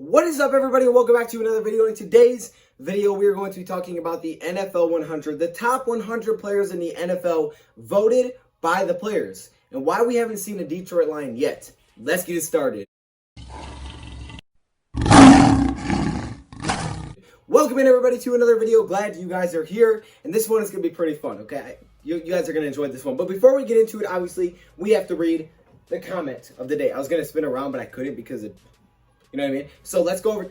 What is up, everybody, and welcome back to another video. In today's video, we are going to be talking about the NFL 100, the top 100 players in the NFL voted by the players, and why we haven't seen a Detroit Lion yet. Let's get it started. Welcome in, everybody, to another video. Glad you guys are here, and this one is going to be pretty fun, okay? You guys are going to enjoy this one. But before we get into it, obviously, we have to read the comment of the day. I was going to spin around, but I couldn't because it... You know what I mean? So let's go over,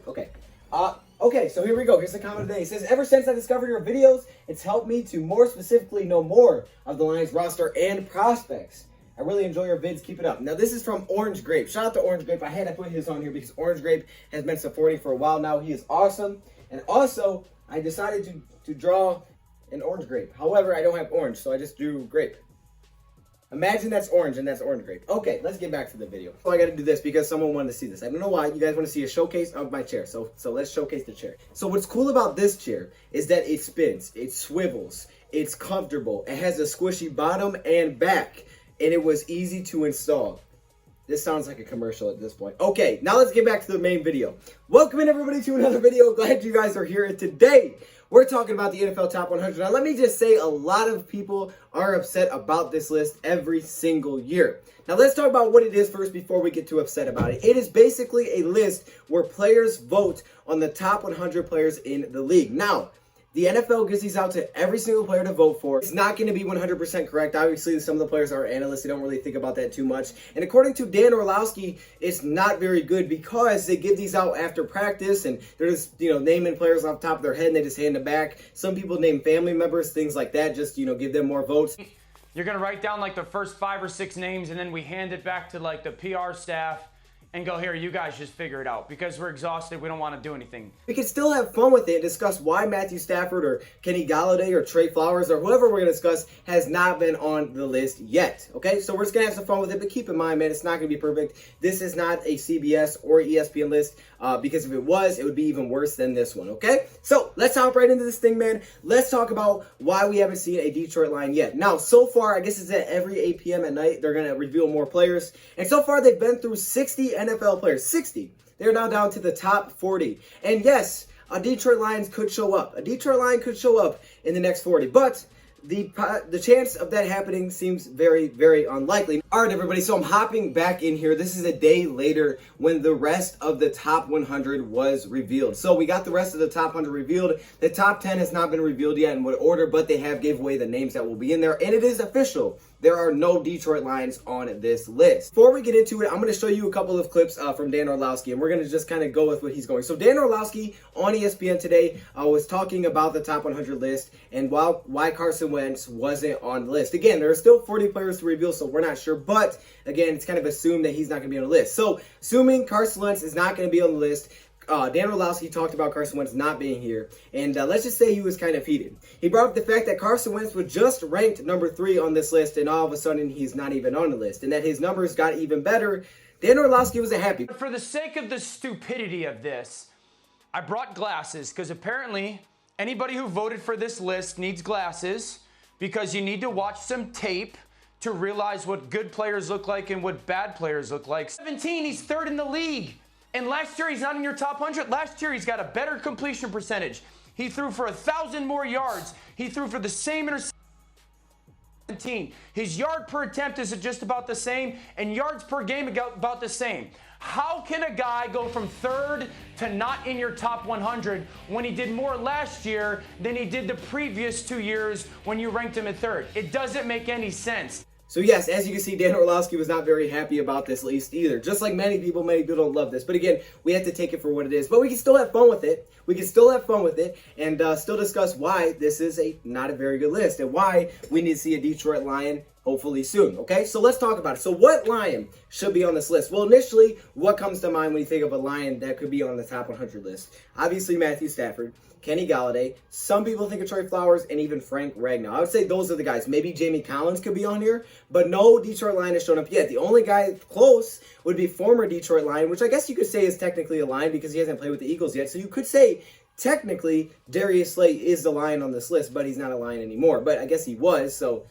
okay, so here we go. Here's the comment of the day. It says, ever since I discovered your videos, it's helped me to more specifically know more of the Lions roster and prospects. I really enjoy your vids. Keep it up. Now, this is from Orange Grape. Shout out to Orange Grape. I had to put his on here because Orange Grape has been supporting for a while now. He is awesome. And also, I decided to draw an orange grape. However, I don't have orange, so I just drew grape. Imagine that's orange and that's orange grape. Okay, let's get back to the video. So I got to do this because someone wanted to see this. I don't know why. You guys want to see a showcase of my chair. So let's showcase the chair. So what's cool about this chair is that it spins, it swivels, it's comfortable, it has a squishy bottom and back, and it was easy to install. This sounds like a commercial at this point. Okay, now let's get back to the main video. Welcome in, everybody, to another video. Glad you guys are here. And today, we're talking about the NFL Top 100. Now, let me just say, a lot of people are upset about this list every single year. Now, let's talk about what it is first before we get too upset about it. It is basically a list where players vote on the top 100 players in the league. Now, the NFL gives these out to every single player to vote for. It's not going to be 100% correct. Obviously, some of the players are analysts. They don't really think about that too much. And according to Dan Orlowski, it's not very good because they give these out after practice and they're just, naming players off the top of their head and they just hand them back. Some people name family members, things like that, just, give them more votes. You're going to write down like the first 5 or 6 names and then we hand it back to like the PR staff and go, here, you guys just figure it out because we're exhausted. We don't want to do anything. We can still have fun with it and discuss why Matthew Stafford or Kenny Gallady or Trey Flowers or whoever we're going to discuss has not been on the list yet. Okay, so we're just going to have some fun with it, but keep in mind, man, it's not going to be perfect. This is not a CBS or ESPN list because if it was, it would be even worse than this one. Okay, so let's hop right into this thing, man. Let's talk about why we haven't seen a Detroit Lion yet. Now, so far, I guess it's at every 8 p.m. at night. They're going to reveal more players. And so far, they've been through 60 NFL players. 60. They're now down to the top 40. And yes, a Detroit Lions could show up. A Detroit Lion could show up in the next 40. But the chance of that happening seems very, very unlikely. All right, everybody, so I'm hopping back in here. This is a day later when the rest of the top 100 was revealed. So we got the rest of the top 100 revealed. The top 10 has not been revealed yet in what order, but they have gave away the names that will be in there. And it is official. There are no Detroit Lions on this list. Before we get into it, I'm going to show you a couple of clips from Dan Orlowski, and we're going to just kind of go with what he's going. So Dan Orlowski on ESPN today was talking about the top 100 list and why Carson Wentz wasn't on the list. Again, there are still 40 players to reveal, so we're not sure. But again, it's kind of assumed that he's not going to be on the list. So assuming Carson Wentz is not going to be on the list, Dan Orlowski talked about Carson Wentz not being here, and let's just say he was kind of heated. He brought up the fact that Carson Wentz was just ranked number 3 on this list, and all of a sudden he's not even on the list, and that his numbers got even better. Dan Orlowski wasn't happy. For the sake of the stupidity of this, I brought glasses because apparently anybody who voted for this list needs glasses because you need to watch some tape to realize what good players look like and what bad players look like. 17, he's 3rd in the league. And last year, he's not in your top 100. Last year, he's got a better completion percentage. He threw for 1,000 more yards. He threw for the same interception. His yard per attempt is just about the same, and yards per game about the same. How can a guy go from 3rd to not in your top 100 when he did more last year than he did the previous 2 years when you ranked him at 3rd? It doesn't make any sense. So yes, as you can see, Dan Orlowski was not very happy about this list either. Just like many people don't love this. But again, we have to take it for what it is. But we can still have fun with it. We can still have fun with it and still discuss why this is not a very good list and why we need to see a Detroit Lion hopefully soon. Okay, so let's talk about it. So what Lion should be on this list? Well, initially, what comes to mind when you think of a Lion that could be on the top 100 list? Obviously, Matthew Stafford, Kenny Gallady. Some people think of Trey Flowers and even Frank Ragnow. I would say those are the guys. Maybe Jamie Collins could be on here, but no Detroit Lion has shown up yet. The only guy close would be former Detroit Lion, which I guess you could say is technically a Lion because he hasn't played with the Eagles yet. So you could say technically Darius Slay is the Lion on this list, but he's not a Lion anymore. But I guess he was, so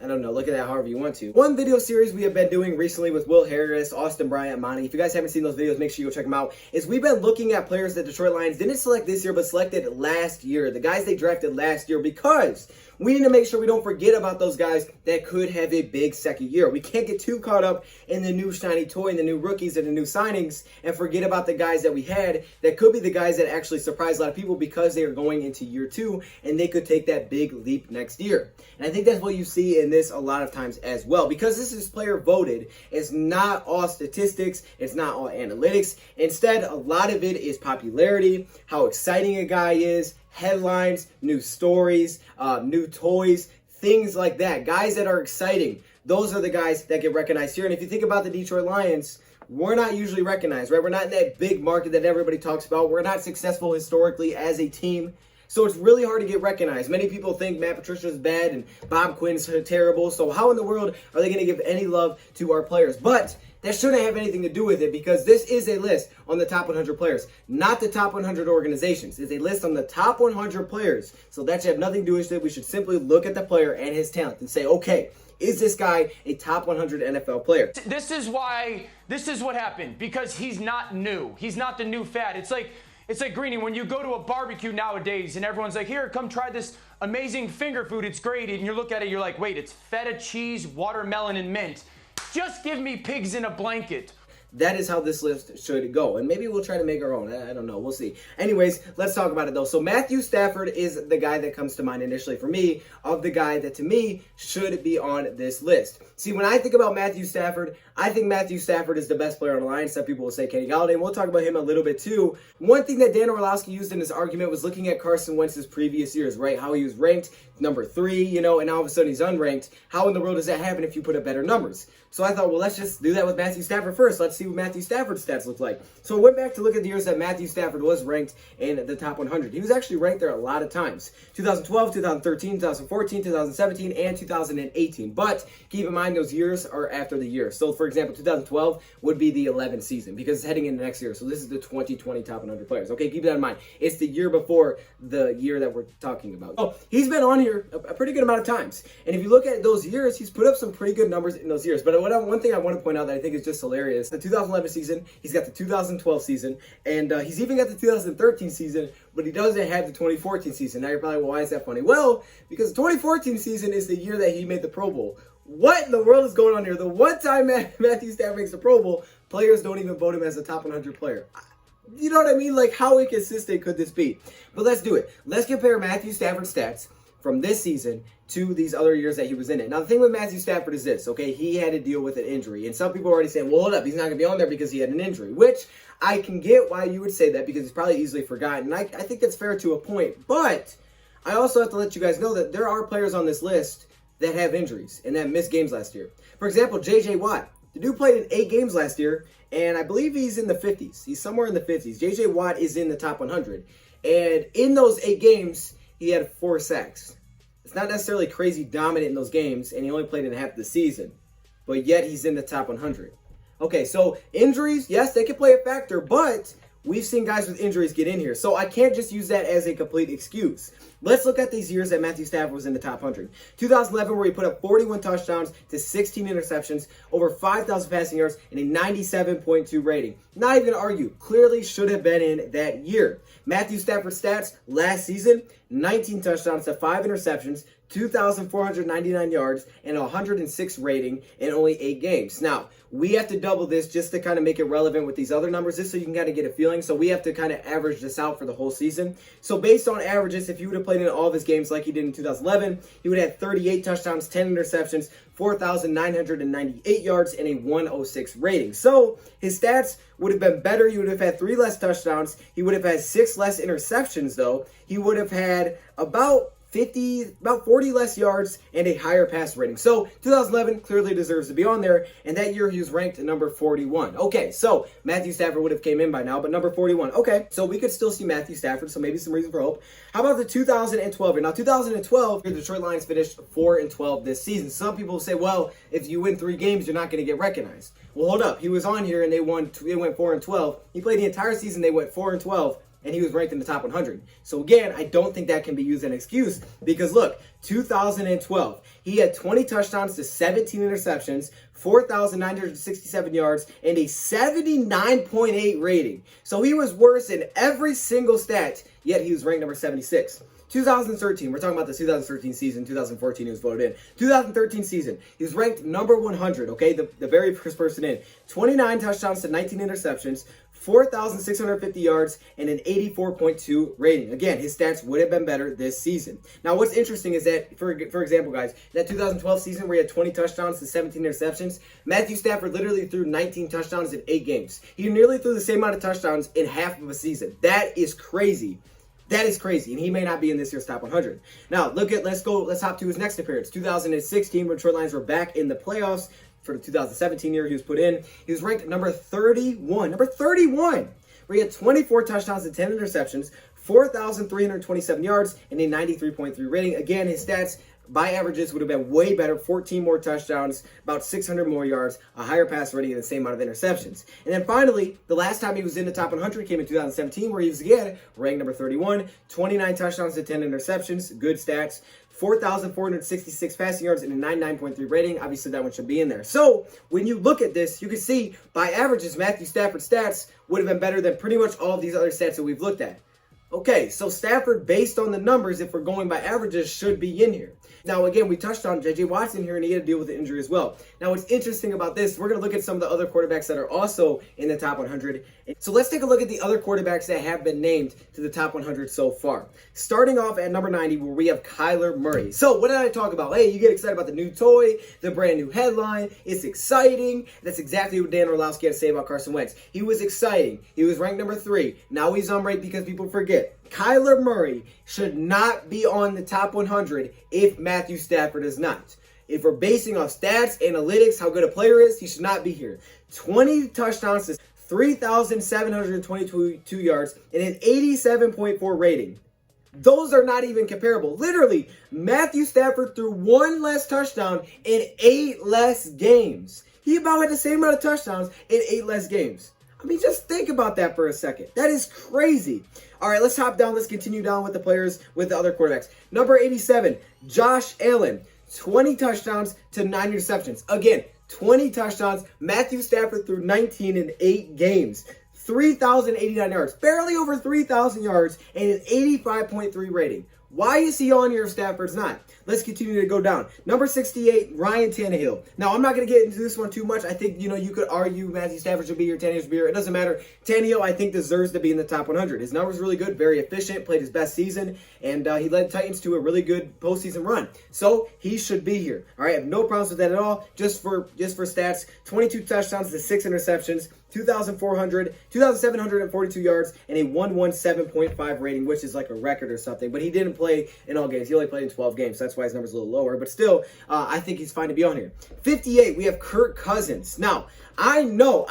I don't know, look at that however you want to. One video series we have been doing recently with Will Harris, Austin Bryant, Monty, if you guys haven't seen those videos, make sure you go check them out, is we've been looking at players that Detroit Lions didn't select this year, but selected last year, the guys they drafted last year, because we need to make sure we don't forget about those guys that could have a big second year. We can't get too caught up in the new shiny toy and the new rookies and the new signings and forget about the guys that we had that could be the guys that actually surprise a lot of people because they are going into year 2 and they could take that big leap next year. And I think that's what you see in this a lot of times as well, because this is player voted. It's not all statistics. It's not all analytics. Instead, a lot of it is popularity, how exciting a guy is, headlines, new stories, new toys, things like that. Guys that are exciting. Those are the guys that get recognized here. And if you think about the Detroit Lions, we're not usually recognized, right? We're not in that big market that everybody talks about. We're not successful historically as a team. So it's really hard to get recognized. Many people think Matt Patricia's bad and Bob Quinn's terrible. So how in the world are they going to give any love to our players? But that shouldn't have anything to do with it, because this is a list on the top 100 players, not the top 100 organizations. It's a list on the top 100 players. So that should have nothing to do with it. We should simply look at the player and his talent and say, okay, is this guy a top 100 NFL player? This is what happened, because he's not new. He's not the new fad. It's like Greeny, when you go to a barbecue nowadays and everyone's like, here, come try this amazing finger food. It's great. And you look at it, you're like, wait, it's feta cheese, watermelon, and mint. Just give me pigs in a blanket. That is how this list should go. And maybe we'll try to make our own. I don't know. We'll see. Anyways, let's talk about it though. So Matthew Stafford is the guy that comes to mind initially for me, of the guy that to me should be on this list. See, when I think about Matthew Stafford, I think Matthew Stafford is the best player on the line. Some people will say Kenny Gallady, and we'll talk about him a little bit too. One thing that Dan Orlowski used in his argument was looking at Carson Wentz's previous years, right? How he was ranked number 3, and now all of a sudden he's unranked. How in the world does that happen if you put up better numbers? So I thought, well, let's just do that with Matthew Stafford first. Let's see what Matthew Stafford's stats look like. So I went back to look at the years that Matthew Stafford was ranked in the top 100. He was actually ranked there a lot of times. 2012, 2013, 2014, 2017, and 2018. But keep in mind, those years are after the year. So for example, 2012 would be the 11th season because it's heading into next year. So this is the 2020 top 100 players. Okay, keep that in mind. It's the year before the year that we're talking about. Oh, he's been on here a pretty good amount of times. And if you look at those years, he's put up some pretty good numbers in those years. But one thing I want to point out that I think is just hilarious, the 2011 season, he's got the 2012 season, and he's even got the 2013 season, but he doesn't have the 2014 season. Now you're probably, well, why is that funny? Well, because the 2014 season is the year that he made the Pro Bowl. What in the world is going on here? The one time Matthew Stafford makes the Pro Bowl, players don't even vote him as a top 100 player. You know what I mean? Like, how inconsistent could this be? But let's do it. Let's compare Matthew Stafford's stats from this season to these other years that he was in it. Now, the thing with Matthew Stafford is this, okay? He had to deal with an injury. And some people are already saying, well, hold up, he's not going to be on there because he had an injury, which I can get why you would say that because he's probably easily forgotten. I think that's fair to a point. But I also have to let you guys know that there are players on this list that have injuries and that missed games last year. For example, J.J. Watt. The dude played in 8 games last year, and I believe he's in the 50s. He's somewhere in the 50s. J.J. Watt is in the top 100. And in those 8 games, he had 4 sacks. It's not necessarily crazy dominant in those games, and he only played in half the season. But yet, he's in the top 100. Okay, so injuries, yes, they can play a factor, but we've seen guys with injuries get in here. So I can't just use that as a complete excuse. Let's look at these years that Matthew Stafford was in the top 100. 2011, where he put up 41 touchdowns to 16 interceptions, over 5,000 passing yards, and a 97.2 rating. Not even to argue, clearly should have been in that year. Matthew Stafford's stats last season, 19 touchdowns to 5 interceptions, 2,499 yards, and a 106 rating in only 8 games. Now, we have to double this just to kind of make it relevant with these other numbers, just so you can kind of get a feeling. So we have to kind of average this out for the whole season. So based on averages, if he would have played in all of his games like he did in 2011, he would have had 38 touchdowns, 10 interceptions, 4,998 yards, and a 106 rating. So his stats would have been better. He would have had 3 less touchdowns. He would have had 6 less interceptions, though. He would have had about 40 less yards and a higher pass rating. So 2011 clearly deserves to be on there, and that year he was ranked number 41. Okay, so Matthew Stafford would have came in by now, but number 41. Okay, so we could still see Matthew Stafford, so maybe some reason for hope. How about the 2012 year? Now, 2012, the Detroit Lions finished 4-12 this season. Some people say, well, if you win 3 games, you're not going to get recognized. Well, hold up. He was on here and they went 4-12. He played the entire season. They went 4-12. and he was ranked in the top 100. So again, I don't think that can be used as an excuse because look, 2012, he had 20 touchdowns to 17 interceptions, 4,967 yards, and a 79.8 rating. So he was worse in every single stat, yet he was ranked number 76. 2013, we're talking about the 2013 season, 2014 he was voted in. 2013 season, he was ranked number 100, okay, the very first person in. 29 touchdowns to 19 interceptions, 4,650 yards, and an 84.2 rating. Again, his stats would have been better this season. Now, what's interesting is that, for example, guys, that 2012 season where he had 20 touchdowns to 17 interceptions, Matthew Stafford literally threw 19 touchdowns in 8 games. He nearly threw the same amount of touchdowns in half of a season. That is crazy. That is crazy, and he may not be in this year's top 100. Now, let's hop to his next appearance. 2016, when Detroit Lions were back in the playoffs for the 2017 year he was put in. He was ranked number 31, where he had 24 touchdowns and 10 interceptions, 4,327 yards, and a 93.3 rating. Again, his stats by averages would have been way better. 14 more touchdowns, about 600 more yards, a higher pass rating, and the same amount of interceptions. And then finally, the last time he was in the top 100 came in 2017, where he was again ranked number 31, 29 touchdowns to 10 interceptions, good stats, 4,466 passing yards, and a 99.3 rating. Obviously, that one should be in there. So when you look at this, you can see by averages, Matthew Stafford's stats would have been better than pretty much all of these other stats that we've looked at. Okay, so Stafford, based on the numbers, if we're going by averages, should be in here. Now, again, we touched on J.J. Watson here, and he had to deal with the injury as well. Now, what's interesting about this, we're going to look at some of the other quarterbacks that are also in the top 100. So let's take a look at the other quarterbacks that have been named to the top 100 so far. Starting off at number 90, where we have Kyler Murray. So what did I talk about? Hey, you get excited about the new toy, the brand new headline. It's exciting. That's exactly what Dan Orlovsky had to say about Carson Wentz. He was exciting. He was ranked number 3. Now he's unranked because people forget. Kyler Murray should not be on the top 100 if Matthew Stafford is not. If we're basing off stats, analytics, how good a player is, he should not be here. 20 touchdowns to 3,722 yards and an 87.4 rating. Those are not even comparable. Literally, Matthew Stafford threw 1 less touchdown in 8 less games. He about had the same amount of touchdowns in 8 less games. I mean, just think about that for a second. That is crazy. All right, let's hop down. Let's continue down with the players, with the other quarterbacks. Number 87, Josh Allen. 20 touchdowns to 9 interceptions. Again, 20 touchdowns. Matthew Stafford threw 19 in 8 games. 3,089 yards. Barely over 3,000 yards and an 85.3 rating. Why is he on here if Stafford's not? Let's continue to go down. Number 68, Ryan Tannehill. Now, I'm not going to get into this one too much. I think, you could argue Matthew Stafford should be here, Tannehill should be here. It doesn't matter. Tannehill, I think, deserves to be in the top 100. His numbers really good, very efficient, played his best season, and he led the Titans to a really good postseason run. So, he should be here. All right, I have no problems with that at all. Just for stats, 22 touchdowns to 6 interceptions, 2,742 yards, and a 117.5 rating, which is like a record or something. But he didn't play in all games. He only played in 12 games. So that's why his number's a little lower. But still, I think he's fine to be on here. 58, we have Kirk Cousins. Now, I know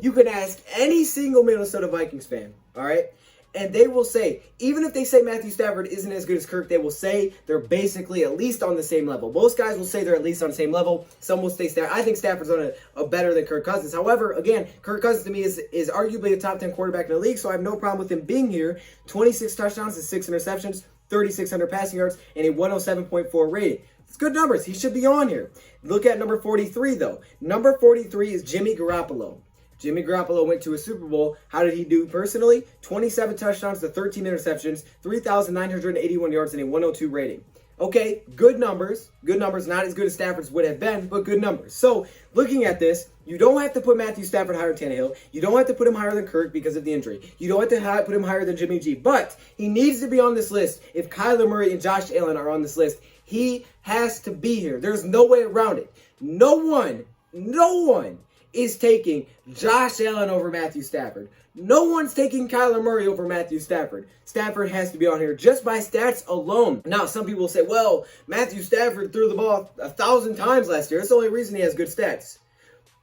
you can ask any single Minnesota Vikings fan, all right? And they will say, even if they say Matthew Stafford isn't as good as Kirk, they will say they're basically at least on the same level. Most guys will say they're at least on the same level. Some will say Stafford. I think Stafford's on a better than Kirk Cousins. However, again, Kirk Cousins to me is arguably a top 10 quarterback in the league, so I have no problem with him being here. 26 touchdowns and 6 interceptions, 3,600 passing yards, and a 107.4 rating. It's good numbers. He should be on here. Look at number 43, though. Number 43 is Jimmy Garoppolo. Jimmy Garoppolo went to a Super Bowl. How did he do personally? 27 touchdowns to 13 interceptions, 3,981 yards, and a 102 rating. Okay, good numbers. Good numbers. Not as good as Stafford's would have been, but good numbers. So, looking at this, you don't have to put Matthew Stafford higher than Tannehill. You don't have to put him higher than Kirk because of the injury. You don't have to put him higher than Jimmy G. But he needs to be on this list. If Kyler Murray and Josh Allen are on this list, he has to be here. There's no way around it. No one is taking Josh Allen over Matthew Stafford. No one's taking Kyler Murray over Matthew Stafford. Stafford has to be on here just by stats alone. Now, some people will say, well, Matthew Stafford threw the ball 1,000 times last year. That's the only reason he has good stats.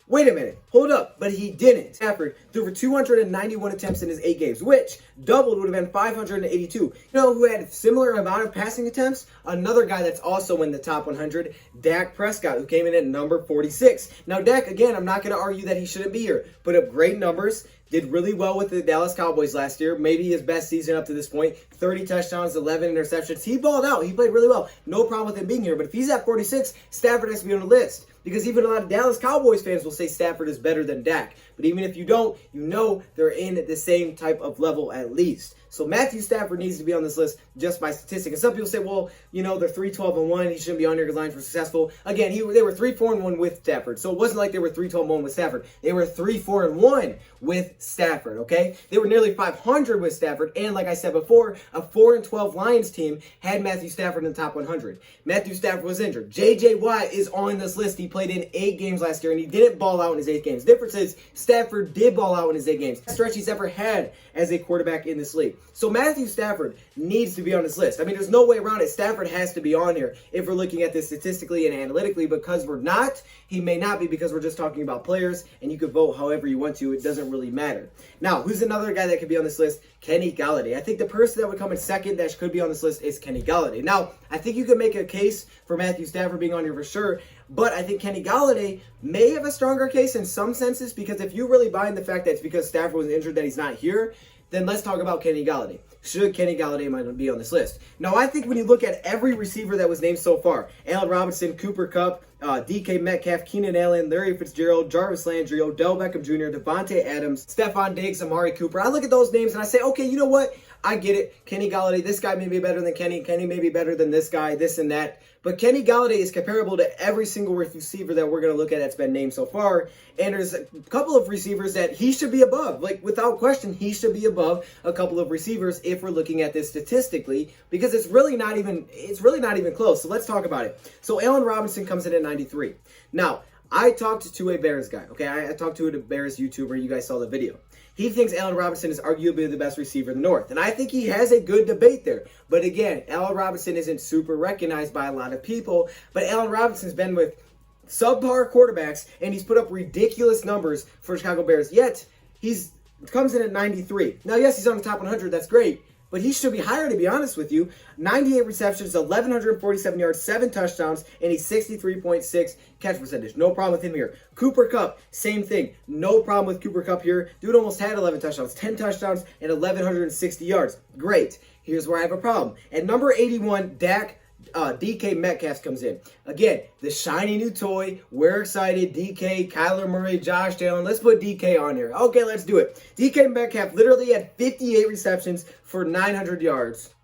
Wait a minute. Hold up. But he didn't. Stafford threw for 291 attempts in his 8 games, which doubled would have been 582. You know who had a similar amount of passing attempts? Another guy that's also in the top 100, Dak Prescott, who came in at number 46. Now, Dak, again, I'm not going to argue that he shouldn't be here. Put up great numbers. Did really well with the Dallas Cowboys last year. Maybe his best season up to this point. 30 touchdowns, 11 interceptions. He balled out. He played really well. No problem with him being here. But if he's at 46, Stafford has to be on the list. Because even a lot of Dallas Cowboys fans will say Stafford is better than Dak. But even if you don't, you know they're in the same type of level at least. So Matthew Stafford needs to be on this list just by statistic. And some people say, well, you know, they're 3-12-1. He shouldn't be on here because Lions were successful. Again, they were 3-4-1 with Stafford. So it wasn't like they were 3-12-1 with Stafford. They were 3-4-1 with Stafford, okay? They were nearly 500 with Stafford. And like I said before, a 4-12 Lions team had Matthew Stafford in the top 100. Matthew Stafford was injured. J.J. Watt is on this list. He played in 8 games last year, and he didn't ball out in his 8 games. The difference is Stafford did ball out in his 8 games. Best stretch he's ever had as a quarterback in this league. So Matthew Stafford needs to be on this list. I mean, there's no way around it. Stafford has to be on here if we're looking at this statistically and analytically. Because we're not, he may not be, because we're just talking about players, and you could vote however you want to. It doesn't really matter. Now, who's another guy that could be on this list? Kenny Gallady. I think the person that would come in second that could be on this list is Kenny Gallady. Now, I think you could make a case for Matthew Stafford being on here for sure, but I think Kenny Gallady may have a stronger case in some senses, because if you really buy in the fact that it's because Stafford was injured that he's not here, then let's talk about Kenny Gallady. Should Kenny Gallady be on this list? Now, I think when you look at every receiver that was named so far, Allen Robinson, Cooper Kupp, DK Metcalf, Keenan Allen, Larry Fitzgerald, Jarvis Landry, Odell Beckham Jr., Devontae Adams, Stephon Diggs, Amari Cooper. I look at those names and I say, okay, you know what? I get it. Kenny Gallady, this guy may be better than Kenny. Kenny may be better than this guy, this and that. But Kenny Gallady is comparable to every single receiver that we're going to look at that's been named so far. And there's a couple of receivers that he should be above. Like, without question, he should be above a couple of receivers if we're looking at this statistically, because it's really not even close. So let's talk about it. So Allen Robinson comes in at 93. Now, I talked to a Bears guy, okay? I talked to a Bears YouTuber. You guys saw the video. He thinks Allen Robinson is arguably the best receiver in the North. And I think he has a good debate there. But again, Allen Robinson isn't super recognized by a lot of people. But Allen Robinson's been with subpar quarterbacks, and he's put up ridiculous numbers for Chicago Bears. Yet, he's comes in at 93. Now, yes, he's on the top 100. That's great. But he should be higher, to be honest with you. 98 receptions, 1,147 yards, 7 touchdowns, and a 63.6 catch percentage. No problem with him here. Cooper Kupp, same thing. No problem with Cooper Kupp here. Dude almost had 11 touchdowns, 10 touchdowns, and 1,160 yards. Great. Here's where I have a problem. At number 81, DK Metcalf comes in. Again, the shiny new toy. We're excited. DK, Kyler Murray, Josh Allen. Let's put DK on here. Okay, let's do it. DK Metcalf literally had 58 receptions for 900 yards.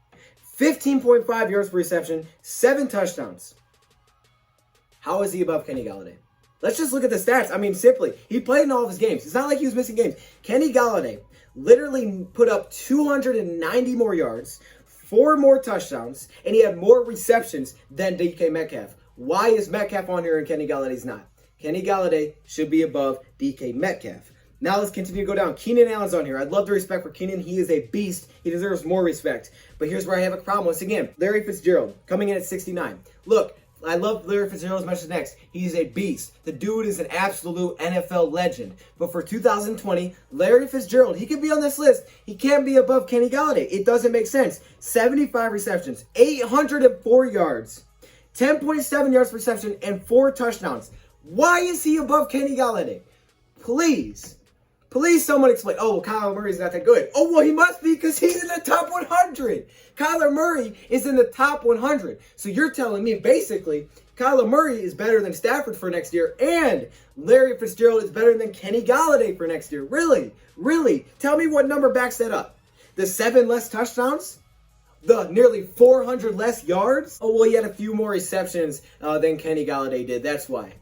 15.5 yards per reception. 7 touchdowns. How is he above Kenny Gallady? Let's just look at the stats. I mean, simply, he played in all of his games. It's not like he was missing games. Kenny Gallady literally put up 290 more yards, 4 more touchdowns, and he had more receptions than DK Metcalf. Why is Metcalf on here and Kenny Gallady's not? Kenny Gallady should be above DK Metcalf. Now let's continue to go down. Keenan Allen's on here. I'd love the respect for Keenan. He is a beast. He deserves more respect. But here's where I have a problem. Once again, Larry Fitzgerald coming in at 69. Look, I love Larry Fitzgerald as much as next. He's a beast. The dude is an absolute NFL legend. But for 2020, Larry Fitzgerald, he could be on this list. He can't be above Kenny Gallady. It doesn't make sense. 75 receptions, 804 yards, 10.7 yards per reception, and 4 touchdowns. Why is he above Kenny Gallady? Please someone explain. Oh, well, Kyler Murray's not that good. Oh, well, he must be because he's in the top 100. Kyler Murray is in the top 100. So you're telling me basically Kyler Murray is better than Stafford for next year, and Larry Fitzgerald is better than Kenny Galladay for next year. Really? Really? Tell me what number backs that up. The 7 less touchdowns? The nearly 400 less yards? Oh, well, he had a few more receptions than Kenny Galladay did. That's why.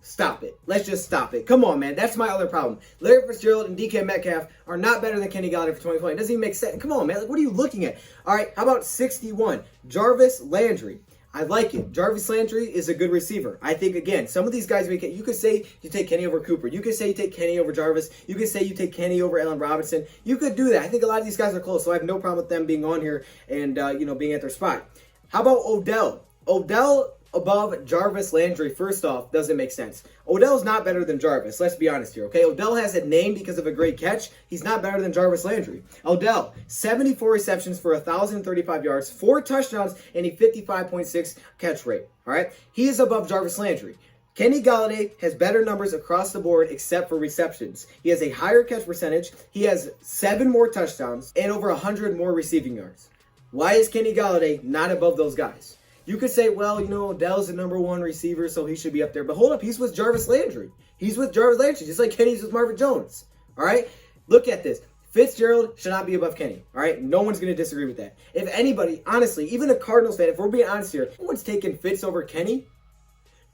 Stop it. Let's just stop it. Come on, man. That's my other problem. Larry Fitzgerald and DK Metcalf are not better than Kenny Gallady for 2020. It doesn't even make sense. Come on, man. Like, what are you looking at? All right, how about 61? Jarvis Landry. I like it. Jarvis Landry is a good receiver. I think, again, some of these guys, you could say you take Kenny over Cooper. You could say you take Kenny over Jarvis. You could say you take Kenny over Allen Robinson. You could do that. I think a lot of these guys are close, so I have no problem with them being on here and, being at their spot. How about Odell? Odell above Jarvis Landry, first off, doesn't make sense. Odell's not better than Jarvis. Let's be honest here, okay? Odell has a name because of a great catch. He's not better than Jarvis Landry. Odell, 74 receptions for 1,035 yards, 4 touchdowns, and a 55.6 catch rate, all right? He is above Jarvis Landry. Kenny Galladay has better numbers across the board except for receptions. He has a higher catch percentage, he has 7 more touchdowns, and over 100 more receiving yards. Why is Kenny Galladay not above those guys? You could say, well, Odell's the number 1 receiver, so he should be up there. But hold up, he's with Jarvis Landry. He's with Jarvis Landry, just like Kenny's with Marvin Jones. All right? Look at this. Fitzgerald should not be above Kenny. All right? No one's going to disagree with that. If anybody, honestly, even a Cardinals fan, if we're being honest here, no one's taking Fitz over Kenny.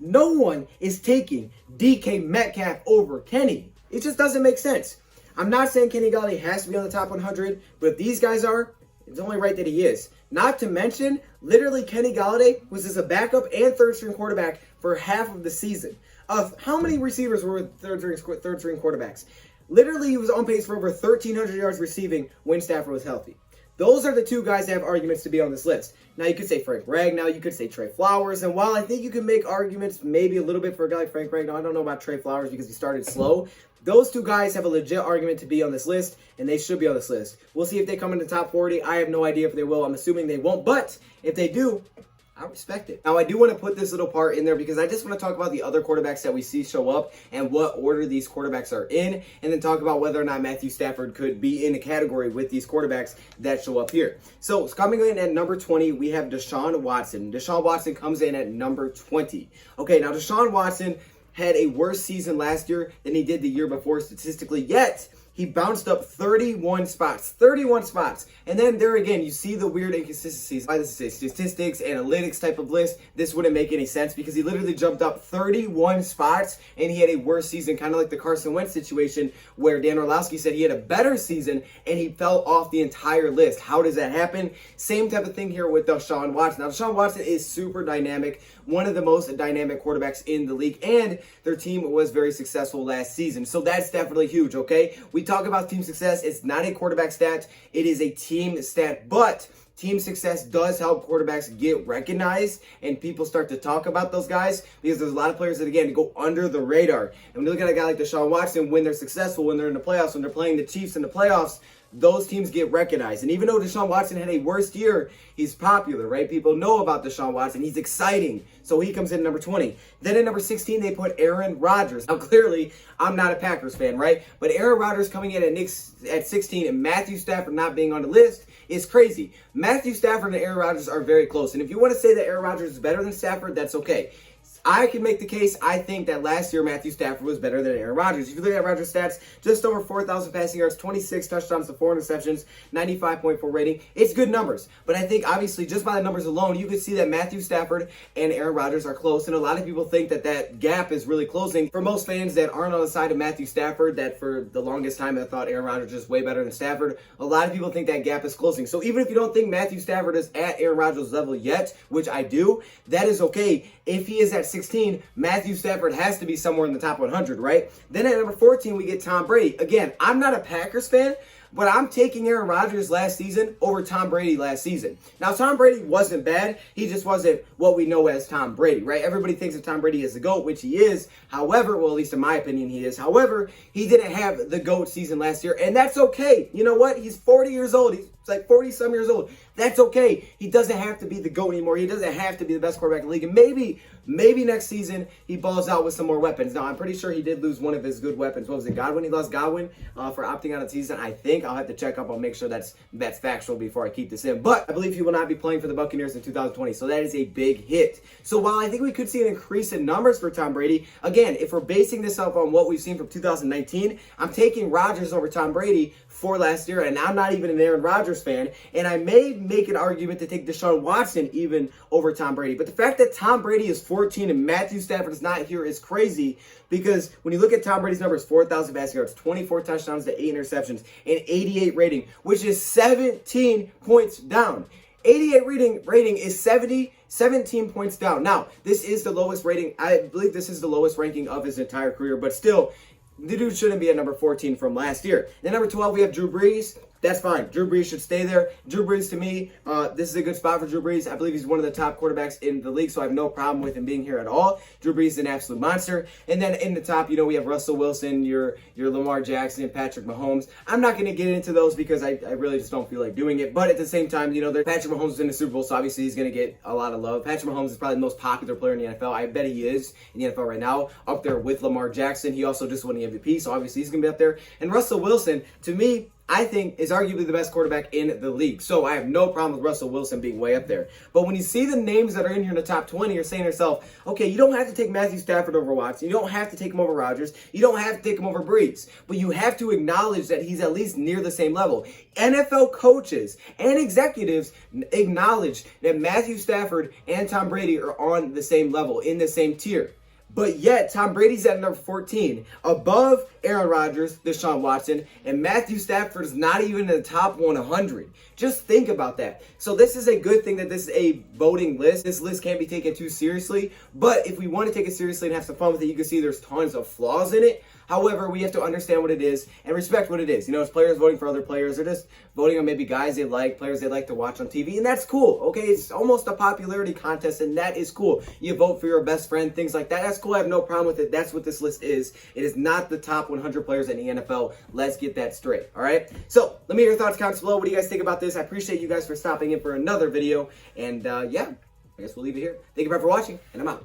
No one is taking DK Metcalf over Kenny. It just doesn't make sense. I'm not saying Kenny Galladay has to be on the top 100, but if these guys are, it's only right that he is. Not to mention, literally Kenny Galladay was as a backup and third-string quarterback for half of the season. How many receivers were with third-string quarterbacks? Literally, he was on pace for over 1,300 yards receiving when Stafford was healthy. Those are the 2 guys that have arguments to be on this list. Now, you could say Frank Ragnow, you could say Trey Flowers, and while I think you can make arguments maybe a little bit for a guy like Frank Ragnow, I don't know about Trey Flowers because he started slow. Those 2 guys have a legit argument to be on this list, and they should be on this list. We'll see if they come in the top 40. I have no idea if they will. I'm assuming they won't, but if they do, I respect it. Now, I do want to put this little part in there because I just want to talk about the other quarterbacks that we see show up and what order these quarterbacks are in, and then talk about whether or not Matthew Stafford could be in a category with these quarterbacks that show up here. So, coming in at number 20, we have Deshaun Watson. Deshaun Watson comes in at number 20. Okay, now Deshaun Watson had a worse season last year than he did the year before statistically, yet he bounced up 31 spots. 31 spots. And then there again, you see the weird inconsistencies. Why this is a statistics, analytics type of list. This wouldn't make any sense because he literally jumped up 31 spots and he had a worse season, kind of like the Carson Wentz situation where Dan Orlowski said he had a better season and he fell off the entire list. How does that happen? Same type of thing here with Deshaun Watson. Now, Deshaun Watson is super dynamic, one of the most dynamic quarterbacks in the league, and their team was very successful last season. So that's definitely huge, okay? We talk about team success. It's not a quarterback stat. It is a team stat, but team success does help quarterbacks get recognized and people start to talk about those guys because there's a lot of players that, again, go under the radar. And when you look at a guy like Deshaun Watson, when they're successful, when they're in the playoffs, when they're playing the Chiefs in the playoffs, those teams get recognized. And even though Deshaun Watson had a worst year, he's popular, right? People know about Deshaun Watson. He's exciting. So he comes in at number 20. Then at number 16, they put Aaron Rodgers. Now, clearly, I'm not a Packers fan, right? But Aaron Rodgers coming in at 16 and Matthew Stafford not being on the list is crazy. Matthew Stafford and Aaron Rodgers are very close. And if you want to say that Aaron Rodgers is better than Stafford, that's okay. I can make the case. I think that last year Matthew Stafford was better than Aaron Rodgers. If you look at Rodgers' stats, just over 4,000 passing yards, 26 touchdowns to 4 interceptions, 95.4 rating. It's good numbers. But I think, obviously, just by the numbers alone, you can see that Matthew Stafford and Aaron Rodgers are close. And a lot of people think that that gap is really closing. For most fans that aren't on the side of Matthew Stafford, that for the longest time I thought Aaron Rodgers is way better than Stafford, a lot of people think that gap is closing. So even if you don't think Matthew Stafford is at Aaron Rodgers' level yet, which I do, that is okay. If he is at 16, Matthew Stafford has to be somewhere in the top 100, right? Then at number 14, we get Tom Brady. Again, I'm not a Packers fan, but I'm taking Aaron Rodgers last season over Tom Brady last season. Now, Tom Brady wasn't bad. He just wasn't what we know as Tom Brady, right? Everybody thinks that Tom Brady is the GOAT, which he is. However, well, at least in my opinion, he is. However, he didn't have the GOAT season last year, and that's okay. You know what? He's 40 years old. He's like 40-some years old. That's okay. He doesn't have to be the GOAT anymore. He doesn't have to be the best quarterback in the league. And maybe next season he balls out with some more weapons. Now, I'm pretty sure he did lose one of his good weapons. What was it, Godwin? He lost Godwin for opting out of the season, I think. I'll have to check up. I'll make sure that's factual before I keep this in. But I believe he will not be playing for the Buccaneers in 2020. So that is a big hit. So while I think we could see an increase in numbers for Tom Brady, again, if we're basing this off on what we've seen from 2019, I'm taking Rodgers over Tom Brady for last year, and I'm not even an Aaron Rodgers fan, and I may make an argument to take Deshaun Watson even over Tom Brady. But the fact that Tom Brady is 14 and Matthew Stafford is not here is crazy, because when you look at Tom Brady's numbers, 4,000 passing yards, 24 touchdowns to 8 interceptions, and 88 rating, which is 17 points down. 88 rating is 17 points down. Now, this is the lowest rating. I believe this is the lowest ranking of his entire career, but still, the dude shouldn't be at number 14 from last year. Then number 12, we have Drew Brees. that's fine. Drew Brees should stay there. Drew Brees, to me, this is a good spot for Drew Brees. I believe he's one of the top quarterbacks in the league, so I have no problem with him being here at all. Drew Brees is an absolute monster. And then in the top, we have Russell Wilson, your Lamar Jackson, Patrick Mahomes. I'm not going to get into those because I really just don't feel like doing it. But at the same time, Patrick Mahomes is in the Super Bowl, so obviously he's going to get a lot of love. Patrick Mahomes is probably the most popular player in the NFL. I bet he is in the NFL right now, up there with Lamar Jackson. He also just won the MVP, so obviously he's going to be up there. And Russell Wilson, to me, I think is arguably the best quarterback in the league. So I have no problem with Russell Wilson being way up there. But when you see the names that are in here in the top 20, you're saying to yourself, okay, you don't have to take Matthew Stafford over Watson. You don't have to take him over Rodgers. You don't have to take him over Brees. But you have to acknowledge that he's at least near the same level. NFL coaches and executives acknowledge that Matthew Stafford and Tom Brady are on the same level, in the same tier. But yet, Tom Brady's at number 14, above Aaron Rodgers, Deshaun Watson, and Matthew Stafford is not even in the top 100. Just think about that. So this is a good thing that this is a voting list. This list can't be taken too seriously, but if we want to take it seriously and have some fun with it, you can see there's tons of flaws in it. However, we have to understand what it is and respect what it is. It's players voting for other players, or just voting on maybe guys they like, players they like to watch on TV, and that's cool, okay? It's almost a popularity contest, and that is cool. You vote for your best friend, things like that. That's cool. I have no problem with it. That's what this list is. It is not the top 100 players in the NFL. Let's get that straight, all right? So let me hear your thoughts, comments below. What do you guys think about this? I appreciate you guys for stopping in for another video, and yeah, I guess we'll leave it here. Thank you for watching, and I'm out.